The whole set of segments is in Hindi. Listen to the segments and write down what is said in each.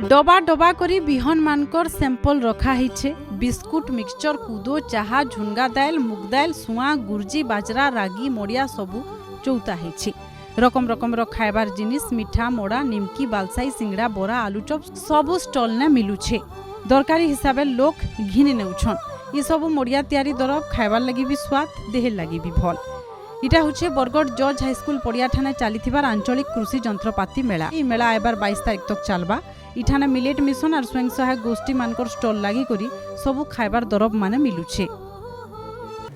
डबा डबा करी बिहन मानकर सैंपल रखा हिचे। बिस्कुट, मिक्सचर, कूदो, चाहा, झुनगा दाल, मुग दाल, सुआ, गुर्जी, बाजरा, रागी, मोड़िया सबू चौता हिचे। रकम रकम खाइबार जिनिस, मिठा, मोड़ा, निमकी, बालसाई, सिंगड़ा, बोरा, आलूचप सबू स्टल ने मिलुछे। दरकारी हिसाब से लोक घिनी नेउछन। ये सब मोड़िया तैयारी दरब खाइबार लगी भी स्वाद, देह लगी भी भल। इटा होचे बरगढ़ जज हाईस्कूल पड़िया ठाने चलीथिबार आंचलिक कृषि जंत्रपाति मेला। ई मेला एबार 22 तारीख तक चलबा। इठाने मिलेट मिशन और स्वयं सहायक गोष्ठी मानकर स्टल लगी करी सबू खाइबार दरब माने मिलुछे।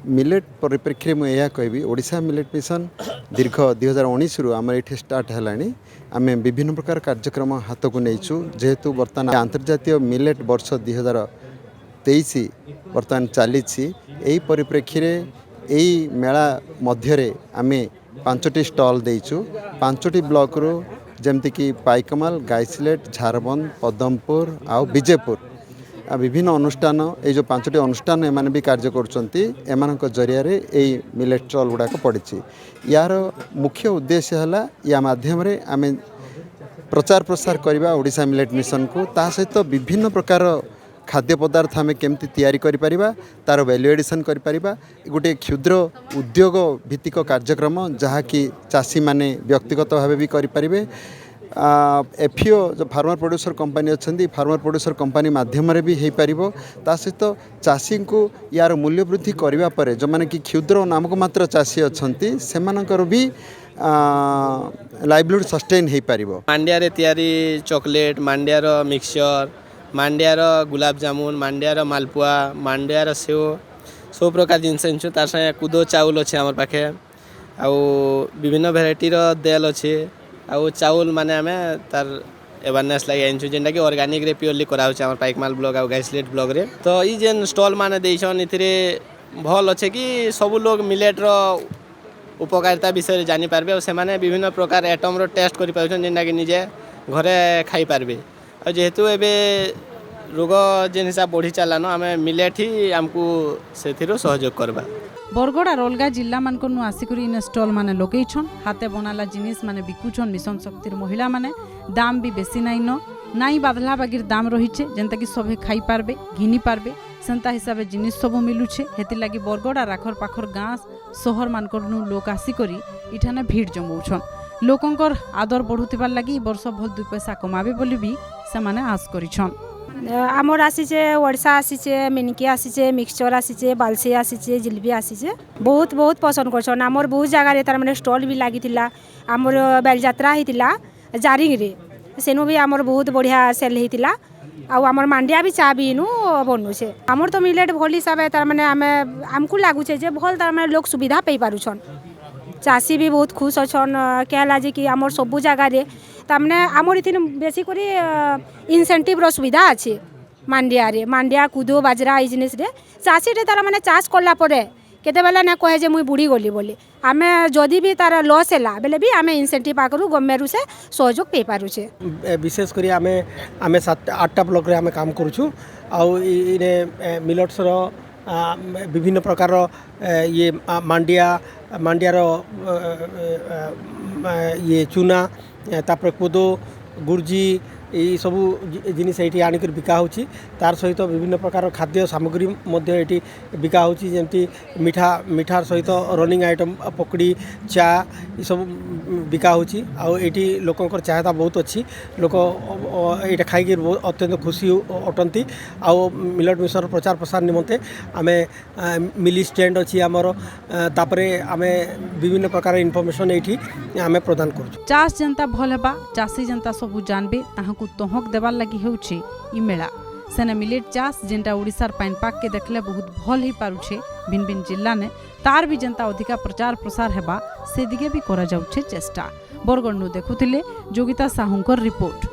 मिलेट परिप्रेक्षी में यह कहबी ओडिशा मिलेट मिशन दीर्घ 2019 रु आम ये स्टार्ट है। आम विभिन्न प्रकार कार्यक्रम हाथ को नहींचु जेहेतु बर्तमान अंतर्जातीय मिलेट वर्ष 2023 बर्तमान चली। यही परिप्रेक्षी यही मेला मध्य आम 5टी स्टल देचु। 5टी ब्लॉक रू जमती कि पाइकमाल, गाइसलेट, झारबंद, पदमपुर आ विजयपुर विभिन्न अनुष्ठान ये जो 5टी अनुष्ठान एमाने भी कार्य कर जरिया यही मिलेट स्टल गुड़ाक पड़ी। यार मुख्य उद्देश्य है या माध्यम आम प्रचार प्रसार करवा ओडिशा मिलेट मिशन को। ता सहित विभिन्न प्रकार खाद्य पदार्थ आम केमती तैयारी करि परिबा, तार वैल्यू एडिशन करि परिबा। गोटे क्षुद्र उद्योग भित्तिक कार्यक्रम जहाँकि चाषी माने व्यक्तिगत भाव भी करि परिबे। एफओ जो फार्मर प्रोड्यूसर कंपनी अच्छा फार्मर प्रोड्यूसर कंपनी माध्यम भी हो पार। ता सहित चाषी को यार मूल्य वृद्धि करने पर जो मैंने कि क्षुद्र नामक मात्र चाषी अच्छा से भी लाइवलीहुड सस्टेन हो पार। मांडिया रे तैयारी चॉकलेट, मांडिया रो मिक्सचर, मांडिया रो गुलाब जामुन, मांडिया रो मालपुआ, मांडिया रो सेव सब प्रकार जिनस आनछु। तार संगे कूदो चाउल अच्छे आम पाखे आउ विभिन्न भेराइटी रो दाल अच्छे आउ चाउल माने आमे तार अवेयरनेस लगे आनछु जेनटा कि ऑर्गेनिक रे प्योरली करा होचे हमर पाइकमाल ब्लॉक आउ गाइसलेट ब्लॉक रे। तो ई जेन स्टॉल माने देइछन इथिरे भल अच्छे कि सब लोग मिलेट रो उपकारिता विषय जानि पारबे और से माने विभिन्न प्रकार आइटम रो टेस्ट करि पाउछन जेनटा कि निजे घरे खाई पारबे। और जेहेतु एबे रोग जेन हिसाब बढ़ी चलान आम मिलेट ही आमको से सहयोग करवा। बरगढ़ और अलगा जिला मानकनु आसिकरी इन स्टल माने लगेइछन। हाथे बनाला जिनिस माने बिकुछन मिशन शक्तिर महिला माने। दाम भी बेसी नाई बादला बागिर दाम रहिछे जेंता कि सभे खाई पारबे, घिनी पारबे। सेंता हिसाब जिनिस सब मिलुछे। हेति लागि बरगढ़ और आखर पाखर गाँ सहर मानकनु लोक आसिकरी इठाने भीड़ जमौछन। लोकंकर आदर बढ़ुतिबार लागि वर्ष भल 2 पैसा कमाबे बोली भी सेमाने आस करिछन। आमर आसीचे ओडिशा आसीचे, मिनकी आसीचे, मिक्सचर आसीचे, बालसी आसीचे, जिलेबी आसीचे। बहुत बहुत पसंद करछन। आमर बहुत जगह रे तार माने स्टॉल भी लागितिला। आमर बेलजात्रा हितिला जारिंग रे सेनु भी आमर बहुत बढ़िया सेल हितिला। आ आमर मांडिया भी चा भी इनु बनुछे। आमर तो मिलेट भल हिसाब तार माने आमको लागुछे जे भल तार माने लोक सुविधा पई पारुछन। चाषी भी बहुत खुश अच्छन कहला जे कि आमर सबू जगह रे तामने आमर इथिन बेसी करी इनसेंटिव रो सुविधा अच्छे। मांडिया रे मांडिया, कूदो, बाजरा ई जिनिस रे चाषी रे तार माने चाष करला परे केते बेला ना कहे जे मुई बुढ़ी गली बोली आमे जदि भी तार लॉस हैला बेले भी आमे इनसेंटिव आकरू गमेरु से सहयोग पे पारुछे। विशेष करी आमे 7-8टा ब्लॉक रे आमे काम करूछु। आ इने मिलेट्स रो विभिन्न प्रकार ये मांडिया रो ये चूना तापर कोदो, गुर्जी ये सब जिनिस ये आनिक बिका होची। तार सहित विभिन्न प्रकार खाद्य सामग्री मध्य ये बिका होची जेमती मिठार सहित रनिंग आइटम पकड़ी, चा ये सब बिका होची। आ एटी लोकंकर चाहता बहुत अच्छी। लोक ये खाई बहुत अत्यंत खुशी अटंती। आ मिलेट मिशन प्रचार प्रसार निमंते आमे मिली स्टैंड अच्छी आमर तापरे आमे विभिन्न प्रकार इनफॉरमेशन ये आमे प्रदान करूँ। चाष जनता भल हेबा, चाषी जनता सबू जानबे ताहाकू तहक देवार लगी हेउछे ई मेला। सेने मिलेट चाष जेनटा ओडिशार पानीपाग के देखले बहुत भल ही पारुछे भिन्न भिन्न जिला ने तार भी जनता अधिका प्रचार प्रसार हेबा से दिगे भी करा जाउछे चेष्टा। बरगढ़ नु देखुथिले जोगिता साहुंकर रिपोर्ट।